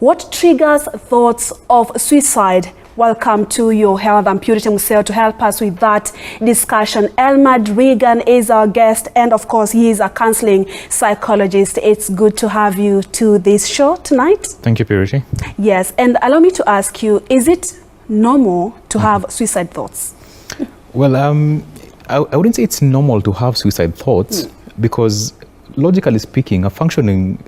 What triggers thoughts of suicide? Welcome to your Health and Purity Museo. To help us with that discussion, Elmad Regan is our guest, and of course he is a counseling psychologist. It's good to have you to this show tonight. Thank you, Purity. Yes, and allow me to ask you, is it normal to have suicide thoughts? Well, I wouldn't say it's normal to have suicide thoughts because logically speaking, a functioning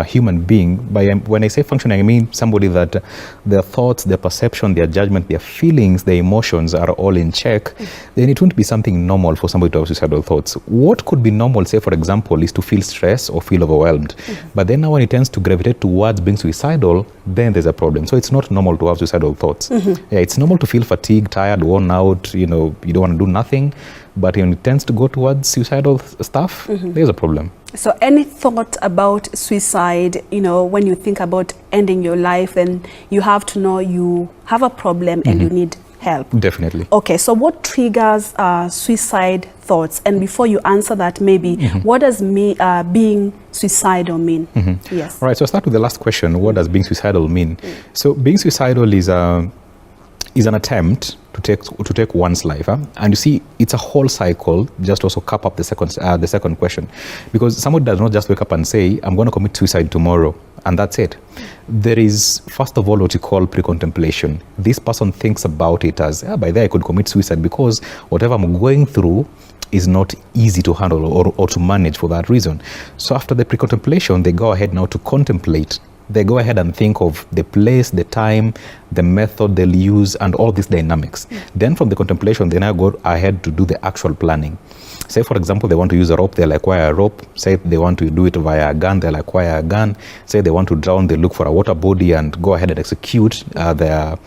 human being, when I say functioning, I mean somebody that their thoughts, their perception, their judgment, their feelings, their emotions are all in check, then it wouldn't be something normal for somebody to have suicidal thoughts. What could be normal, say for example, is to feel stress or feel overwhelmed. But then now when it tends to gravitate towards being suicidal, then there's a problem. So it's not normal to have suicidal thoughts. Yeah, it's normal to feel fatigued, tired, worn out, you don't want to do nothing. But when it tends to go towards suicidal stuff, there's a problem. So any thought about suicide, when you think about ending your life, then you have to know you have a problem and you need help. Definitely. Okay, so what triggers suicide thoughts? And before you answer that, maybe, what does being suicidal mean? Yes. All right, so I'll start with the last question. What does being suicidal mean? So being suicidal is an attempt to take one's life, and you see, it's a whole cycle. Just also cap up the second question, because somebody does not just wake up and say, I'm going to commit suicide tomorrow, and that's it. There is, first of all, what you call pre-contemplation. This person thinks about it as, by there I could commit suicide because whatever I'm going through is not easy to handle or to manage for that reason. So after the pre-contemplation, they go ahead now to contemplate. They go ahead and think of the place, the time, the method they'll use, and all these dynamics. Then from the contemplation, they now go ahead to do the actual planning. Say, for example, they want to use a rope, they'll acquire a rope. Say they want to do it via a gun, they'll acquire a gun. Say they want to drown, they look for a water body and go ahead and execute their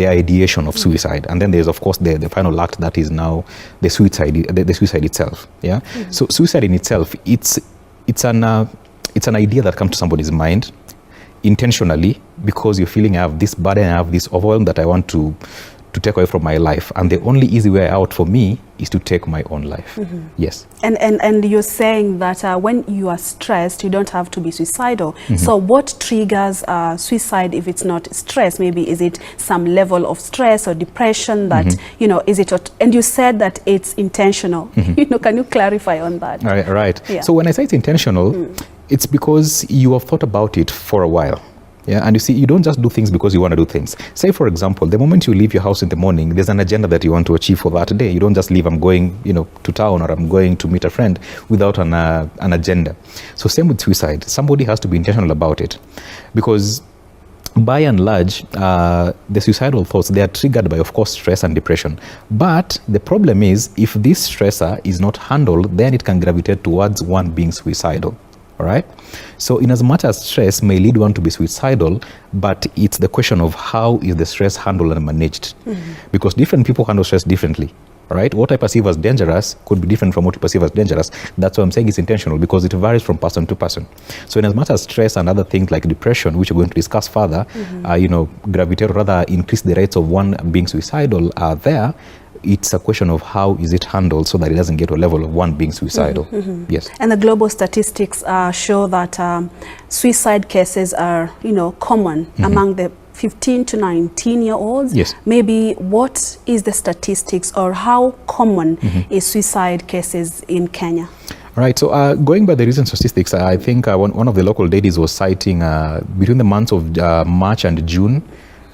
ideation of suicide. And then there's, of course, the final act that is now the suicide itself. Yeah. So suicide in itself, it's an idea that comes to somebody's mind intentionally because you're feeling I have this burden, I have this overwhelm that I want to take away from my life, and the only easy way out for me is to take my own life. Yes. And you're saying that when you are stressed, you don't have to be suicidal. So what triggers suicide if it's not stress? Maybe is it some level of stress or depression that, is it, and you said that it's intentional. Can you clarify on that? Right. Yeah. So when I say it's intentional, it's because you have thought about it for a while. Yeah, and you see, you don't just do things because you want to do things. Say, for example, the moment you leave your house in the morning, there's an agenda that you want to achieve for that day. You don't just leave, I'm going, to town, or I'm going to meet a friend without an agenda. So same with suicide. Somebody has to be intentional about it, because by and large, the suicidal thoughts, they are triggered by, of course, stress and depression. But the problem is, if this stressor is not handled, then it can gravitate towards one being suicidal. All right. So in as much as stress may lead one to be suicidal, but it's the question of how is the stress handled and managed, because different people handle stress differently. All right. What I perceive as dangerous could be different from what you perceive as dangerous. That's why I'm saying it's intentional, because it varies from person to person. So in as much as stress and other things like depression, which we're going to discuss further, gravitate, or rather increase the rates of one being suicidal are there. It's a question of how is it handled so that it doesn't get to a level of one being suicidal. Yes. And the global statistics show that suicide cases are, common among the 15 to 19-year-olds. Yes. Maybe what is the statistics, or how common is suicide cases in Kenya? Right. So going by the recent statistics, I think one of the local ladies was citing between the months of March and June,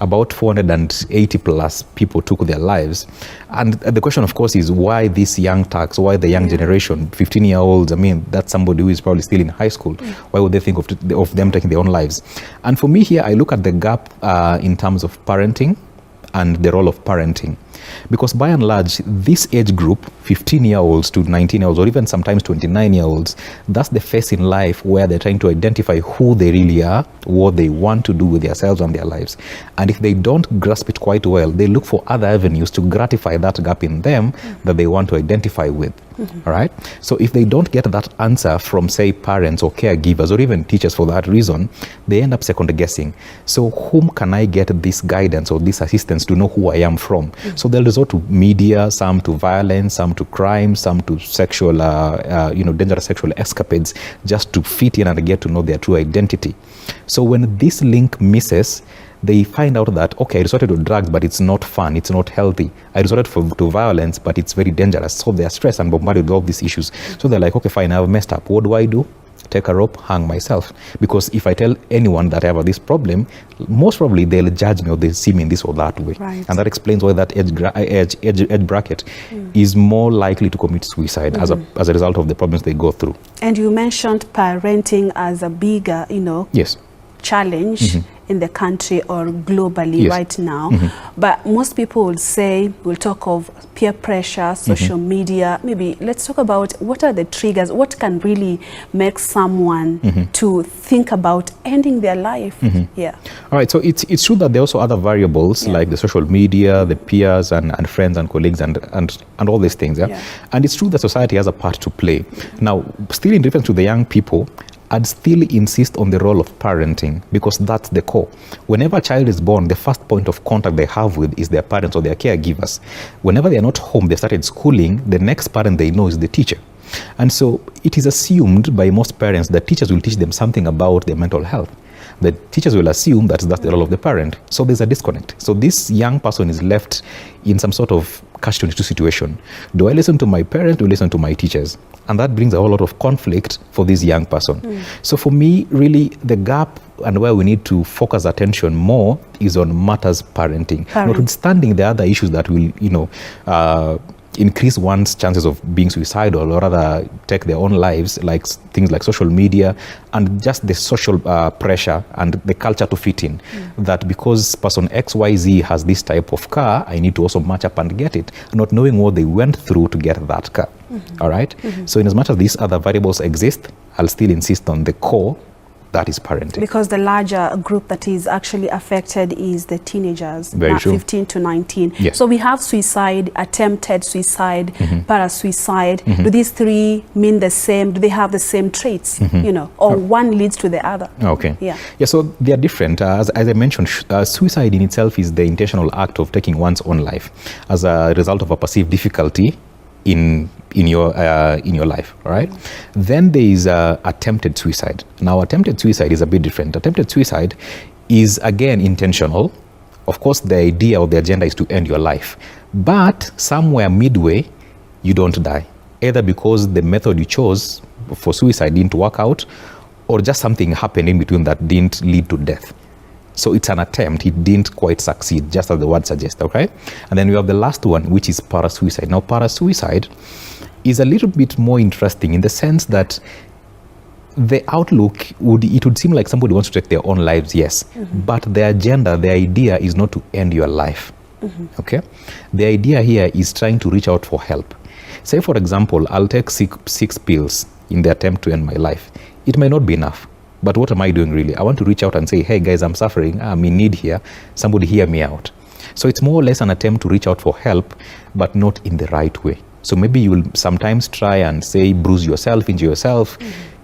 about 480 plus people took their lives. And the question, of course, is why these young thugs, why the young generation, 15-year-olds, I mean, that's somebody who is probably still in high school. Why would they think of them taking their own lives? And for me here, I look at the gap in terms of parenting and the role of parenting. Because by and large, this age group, 15-year-olds to 19-year-olds, or even sometimes 29-year-olds, that's the phase in life where they're trying to identify who they really are, what they want to do with themselves and their lives. And if they don't grasp it quite well, they look for other avenues to gratify that gap in them that they want to identify with. All right. So if they don't get that answer from, say, parents or caregivers or even teachers for that reason, they end up second guessing. So whom can I get this guidance or this assistance to know who I am from? So they'll resort to media, some to violence, some to crime, some to sexual, dangerous sexual escapades, just to fit in and get to know their true identity. So when this link misses, they find out that, okay, I resorted to drugs, but it's not fun, it's not healthy. I resorted to violence, but it's very dangerous. So they're stressed and bombarded with all these issues. So they're like, okay, fine, I've messed up. What do? Take a rope, hang myself. Because if I tell anyone that I have this problem, most probably they'll judge me or they'll see me in this or that way. Right. And that explains why that age bracket is more likely to commit suicide as a result of the problems they go through. And you mentioned parenting as a bigger, yes, challenge in the country or globally right now. But most people will say, we'll talk of peer pressure, social media. Maybe let's talk about what are the triggers, what can really make someone to think about ending their life. Yeah. All right, so it's true that there are also other variables like the social media, the peers and friends and colleagues and all these things. Yeah? And it's true that society has a part to play. Now, still in reference to the young people, I'd still insist on the role of parenting, because that's the core. Whenever a child is born, the first point of contact they have with is their parents or their caregivers. Whenever they are not home, they started schooling, the next parent they know is the teacher. And so it is assumed by most parents that teachers will teach them something about their mental health. The teachers will assume that that's the role of the parent. So there's a disconnect. So this young person is left in some sort of catch-22 situation. Do I listen to my parents? Do I listen to my teachers? And that brings a whole lot of conflict for this young person. So for me, really, the gap and where we need to focus attention more is on matters parenting. Notwithstanding the other issues that will, increase one's chances of being suicidal or rather take their own lives, like things like social media and just the social pressure and the culture to fit in. That because person XYZ has this type of car, I need to also match up and get it, not knowing what they went through to get that car. All right? So in as much as these other variables exist, I'll still insist on the core, that is parenting. Because the larger group that is actually affected is the teenagers, 15 to 19. Yes. So we have suicide, attempted suicide, parasuicide. Do these three mean the same? Do they have the same traits, or one leads to the other? Okay. Yeah, so they are different. As I mentioned, suicide in itself is the intentional act of taking one's own life as a result of a perceived difficulty in your life, all right? Then there is attempted suicide. Now, attempted suicide is a bit different. Attempted suicide is, again, intentional. Of course, the idea or the agenda is to end your life. But somewhere midway, you don't die. Either because the method you chose for suicide didn't work out, or just something happened in between that didn't lead to death. So it's an attempt, it didn't quite succeed, just as the word suggests, okay? And then we have the last one, which is parasuicide. Now, parasuicide is a little bit more interesting in the sense that the outlook would seem like somebody wants to take their own lives, yes, but the agenda, the idea is not to end your life, okay? The idea here is trying to reach out for help. Say, for example, I'll take six pills in the attempt to end my life. It may not be enough. But what am I doing really? I want to reach out and say, hey guys, I'm suffering, I'm in need here, somebody hear me out. So it's more or less an attempt to reach out for help, but not in the right way. So maybe you will sometimes try and say, bruise yourself, injure yourself,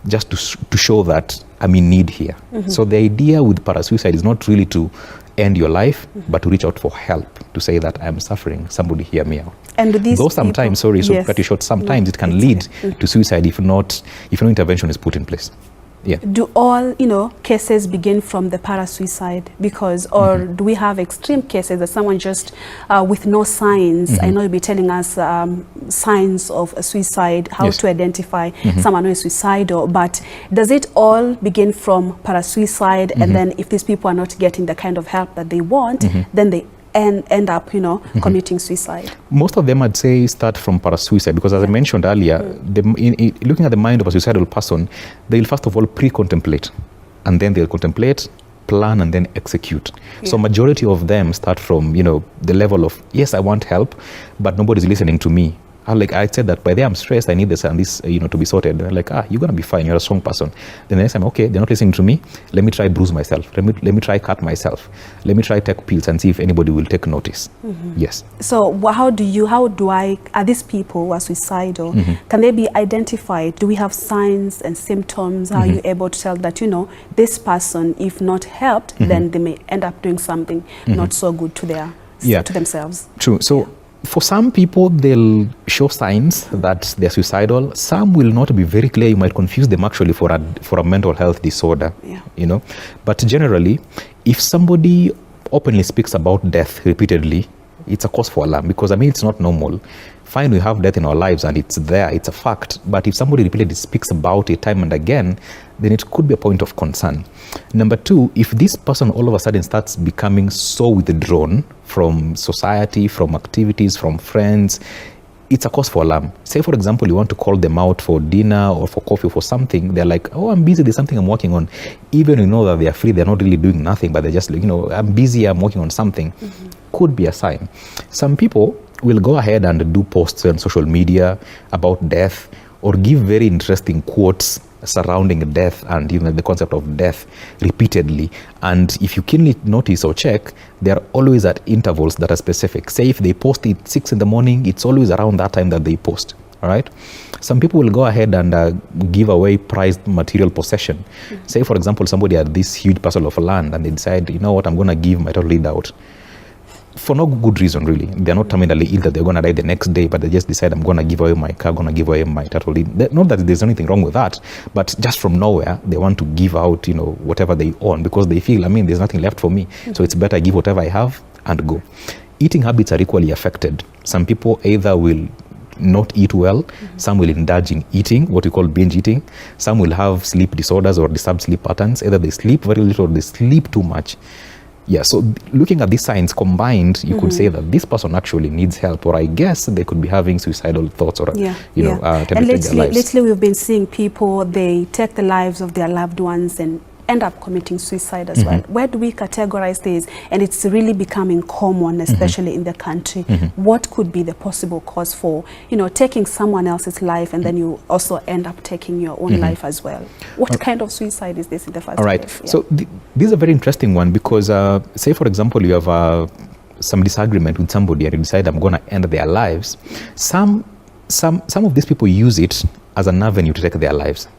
just to show that I'm in need here. So the idea with parasuicide is not really to end your life, but to reach out for help, to say that I'm suffering, somebody hear me out. And these though sometimes, to cut you short, sometimes it can lead to suicide if no intervention is put in place. Yeah. Do all, cases begin from the parasuicide? Because, or do we have extreme cases that someone just with no signs, I know you'll be telling us signs of a suicide, how to identify someone who is suicidal, but does it all begin from parasuicide? And then if these people are not getting the kind of help that they want, then they end up, committing suicide? Most of them, I'd say, start from parasuicide because, as I mentioned earlier, looking at the mind of a suicidal person, they'll first of all pre-contemplate, and then they'll contemplate, plan, and then execute. So majority of them start from, the level of, yes, I want help, but nobody's listening to me. I said that by the I'm stressed, I need this and this, to be sorted. They're like, you're going to be fine. You're a strong person. Then the next time, okay, they're not listening to me. Let me try bruise myself. Let me try cut myself. Let me try take pills and see if anybody will take notice. Yes. So are these people who are suicidal, can they be identified? Do we have signs and symptoms? How are you able to tell that, this person, if not helped, then they may end up doing something not so good to to themselves? True. So for some people, they'll show signs that they're suicidal. Some will not be very clear. You might confuse them actually for a mental health disorder. Yeah. But generally, if somebody openly speaks about death repeatedly, it's a cause for alarm, because it's not normal. Fine, we have death in our lives and it's there, it's a fact. But if somebody repeatedly speaks about it time and again, then it could be a point of concern. Number two, if this person all of a sudden starts becoming so withdrawn from society, from activities, from friends, it's a cause for alarm. Say, for example, you want to call them out for dinner or for coffee or for something. They're like, oh, I'm busy, there's something I'm working on. Even that they're free, they're not really doing nothing, but they're just like, I'm busy, I'm working on something. Could be a sign. Some people will go ahead and do posts on social media about death, or give very interesting quotes surrounding death and the concept of death repeatedly. And if you keenly notice or check, they are always at intervals that are specific. Say if they post at 6 a.m, it's always around that time that they post. All right. Some people will go ahead and give away prized material possession. Say, for example, somebody had this huge parcel of land and they decide, I'm going to give my total lead out. For no good reason, really. They're not terminally ill that they're going to die the next day, but they just decide, I'm going to give away my car, going to give away my title deed. Not that there's anything wrong with that, but just from nowhere, they want to give out, whatever they own, because they feel, there's nothing left for me. So it's better I give whatever I have and go. Eating habits are equally affected. Some people either will not eat well, some will indulge in eating, what we call binge eating. Some will have sleep disorders or disturbed sleep patterns. Either they sleep very little or they sleep too much. Yeah, so looking at these signs combined, you could say that this person actually needs help, or I guess they could be having suicidal thoughts, or and lately we've been seeing people, they take the lives of their loved ones and end up committing suicide as well. Where do we categorize this? And it's really becoming common, especially in the country. What could be the possible cause for, taking someone else's life and then you also end up taking your own life as well? What kind of suicide is this in the first place? All right. Yeah. So this is a very interesting one, because say, for example, you have some disagreement with somebody and you decide, I'm going to end their lives. Some of these people use it as an avenue to take their lives.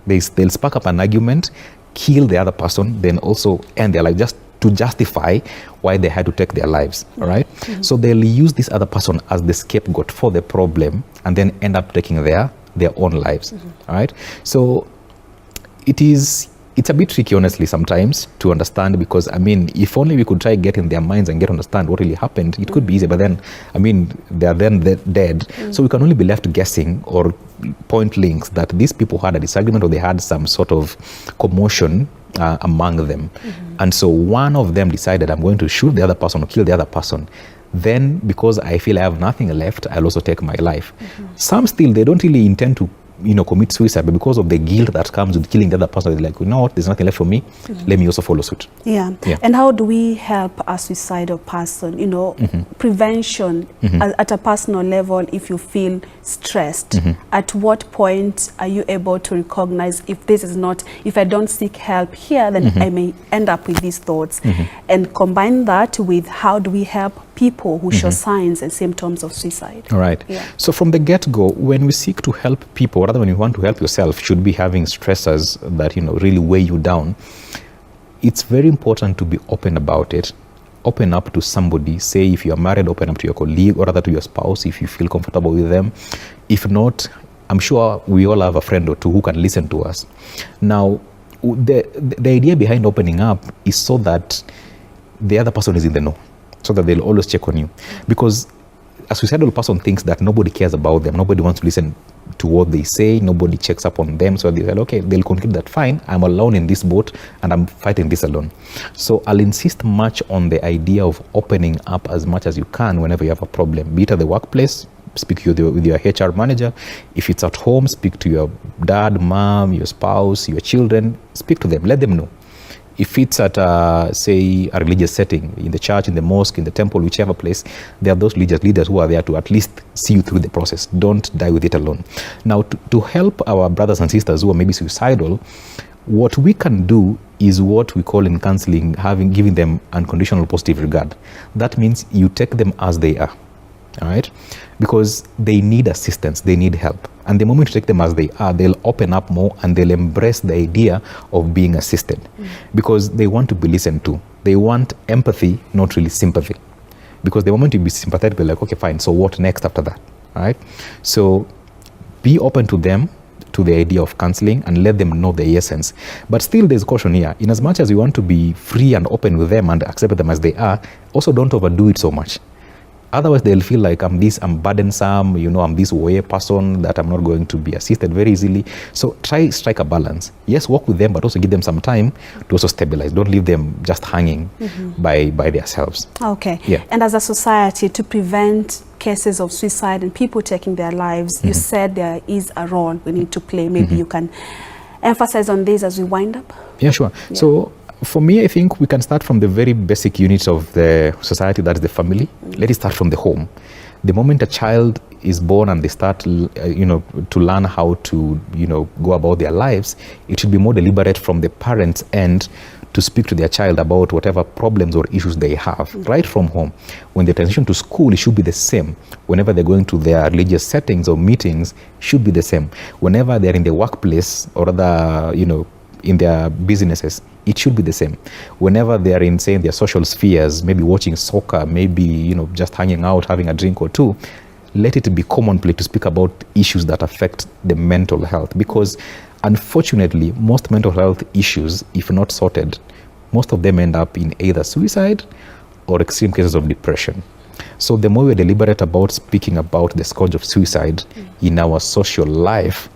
They'll spark up an argument, kill the other person, then also end their life, just to justify why they had to take their lives. All right. So they'll use this other person as the scapegoat for the problem and then end up taking their own lives. All right. So it's a bit tricky, honestly, sometimes to understand, because if only we could try get in their minds and understand what really happened, it could be easy. But then they are then dead, so we can only be left guessing or point links that these people had a disagreement or they had some sort of commotion among them. And so one of them decided, I'm going to shoot the other person or kill the other person. Then, because I feel I have nothing left, I'll also take my life. Some still, they don't really intend to commit suicide, but because of the guilt that comes with killing the other person, they're like, what, there's nothing left for me, let me also follow suit. Yeah. And how do we help a suicidal person, prevention at a personal level? If you feel stressed, at what point are you able to recognize if I don't seek help here, then I may end up with these thoughts, and combine that with how do we help people who show signs and symptoms of suicide? All right. Yeah. So from the get-go, when we seek to help people, rather when you want to help yourself, should be having stressors that really weigh you down. It's very important to be open about it. Open up to somebody. Say, if you are married, open up to your colleague, or rather to your spouse if you feel comfortable with them. If not, I'm sure we all have a friend or two who can listen to us. Now, the idea behind opening up is so that the other person is in the know, so that they'll always check on you. Because a suicidal person thinks that nobody cares about them, nobody wants to listen to what they say, nobody checks up on them, so they'll say, okay, they'll conclude that fine, I'm alone in this boat and I'm fighting this alone. So I'll insist much on the idea of opening up as much as you can whenever you have a problem, be it at the workplace, speak with your HR manager. If it's at home, speak to your dad, mom, your spouse, your children, speak to them, let them know. If it's at, say, a religious setting, in the church, in the mosque, in the temple, whichever place, there are those religious leaders who are there to at least see you through the process. Don't die with it alone. Now, to help our brothers and sisters who are maybe suicidal, what we can do is what we call in counseling, giving them unconditional positive regard. That means you take them as they are. All right, because they need assistance, they need help, and the moment you take them as they are, they'll open up more and they'll embrace the idea of being assisted, because they want to be listened to. They want empathy, not really sympathy, because the moment you be sympathetic, they're like, okay, fine, so what next after that? All right, so be open to them, to the idea of counseling, and let them know the essence. But still, there's caution here. In as much as you want to be free and open with them and accept them as they are, also don't overdo it so much. Otherwise, they'll feel like I'm burdensome, I'm this way person that I'm not going to be assisted very easily. So try strike a balance. Yes, work with them, but also give them some time to also stabilize. Don't leave them just hanging by themselves. Okay. Yeah. And as a society, to prevent cases of suicide and people taking their lives, you said there is a role we need to play. Maybe you can emphasize on this as we wind up. Yeah, sure. Yeah. So for me, I think we can start from the very basic units of the society, that is the family. Let it start from the home. The moment a child is born and they start, to learn how to, go about their lives, it should be more deliberate from the parents' end to speak to their child about whatever problems or issues they have right from home. When they transition to school, it should be the same. Whenever they're going to their religious settings or meetings, it should be the same. Whenever they're in the workplace or other, in their businesses, it should be the same. Whenever they are in, say, their social spheres, maybe watching soccer, maybe, just hanging out, having a drink or two, let it be commonplace to speak about issues that affect the mental health. Because unfortunately, most mental health issues, if not sorted, most of them end up in either suicide or extreme cases of depression. So the more we're deliberate about speaking about the scourge of suicide in our social life,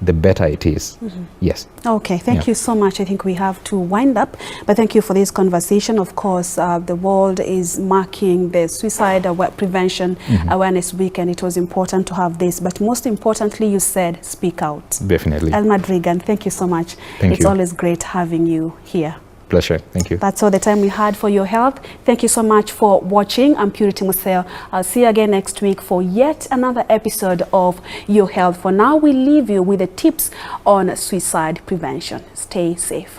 the better it is. Yes. Okay, thank you so much. I think we have to wind up, but thank you for this conversation. Of course, the world is marking the Suicide Prevention Awareness Week, and it was important to have this. But most importantly, you said speak out. Definitely. Elmad Regan, thank you so much. It's always great having you here. Pleasure. Thank you. That's all the time we had for Your Health. Thank you so much for watching. I'm Purity Museo. I'll see you again next week for yet another episode of Your Health. For now, we leave you with the tips on suicide prevention. Stay safe.